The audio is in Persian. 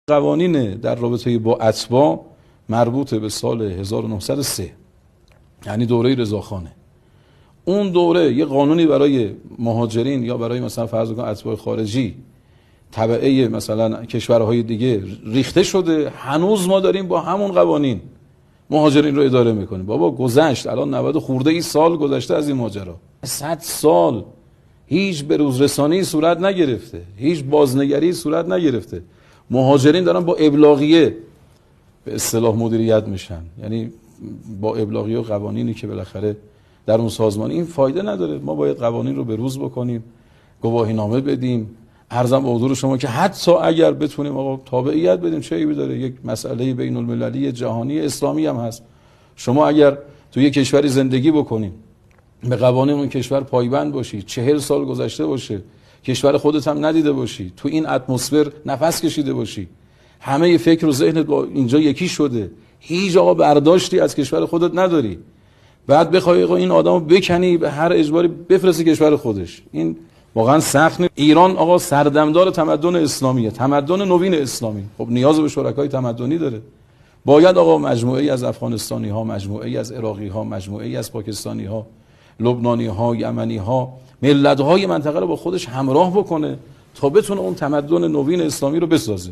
قوانین در رابطه با اتباع مربوط به سال 1903، یعنی دوره رضاخانه. اون دوره یه قانونی برای مهاجرین یا برای مثلا فرض کن اتباع خارجی تبعه مثلا کشورهای دیگه ریخته شده. هنوز ما داریم با همون قوانین مهاجرین رو اداره میکنیم. بابا گذشت، الان 90 خورده ای سال گذشته از این ماجرا. 100 سال هیچ بروز رسانی صورت نگرفته، هیچ بازنگری صورت نگرفته. مهاجرین دارن با ابلاغیه به اصطلاح مدیریت میشن، یعنی با ابلاغیه و قوانینی که بالاخره در اون سازمان. این فایده نداره. ما باید قوانین رو به روز بکنیم، گواهی نامه بدیم. عرضم به حضور شما که حتی اگر بتونیم آقا تابعیت بدیم، چه عیبی داره؟ یک مسئله بین المللی جهانی اسلامی هم هست. شما اگر تو یک کشوری زندگی بکنید، به قوانین اون کشور پایبند باشی، 40 سال گذشته باشه، کشور خودت هم ندیده باشی، تو این اتمسفر نفس کشیده باشی، همه فکر و ذهنت با اینجا یکی شده، هیچ آقا برداشتی از کشور خودت نداری، بعد بخوای این آدمو بکنی به هر اجباری بفرستی کشور خودش، این واقعا سخت نیست. ایران آقا سردمدار تمدن اسلامیه، تمدن نوین اسلامی. خب نیاز به شرکای تمدنی داره. باید آقا مجموعه‌ای از افغانستانی ها، مجموعه‌ای از عراقی ها، مجموعه‌ای از پاکستانی ها، لبنانی ها، یمنی ها، ملت های منطقه رو با خودش همراه بکنه تا بتونه اون تمدن نوین اسلامی رو بسازه.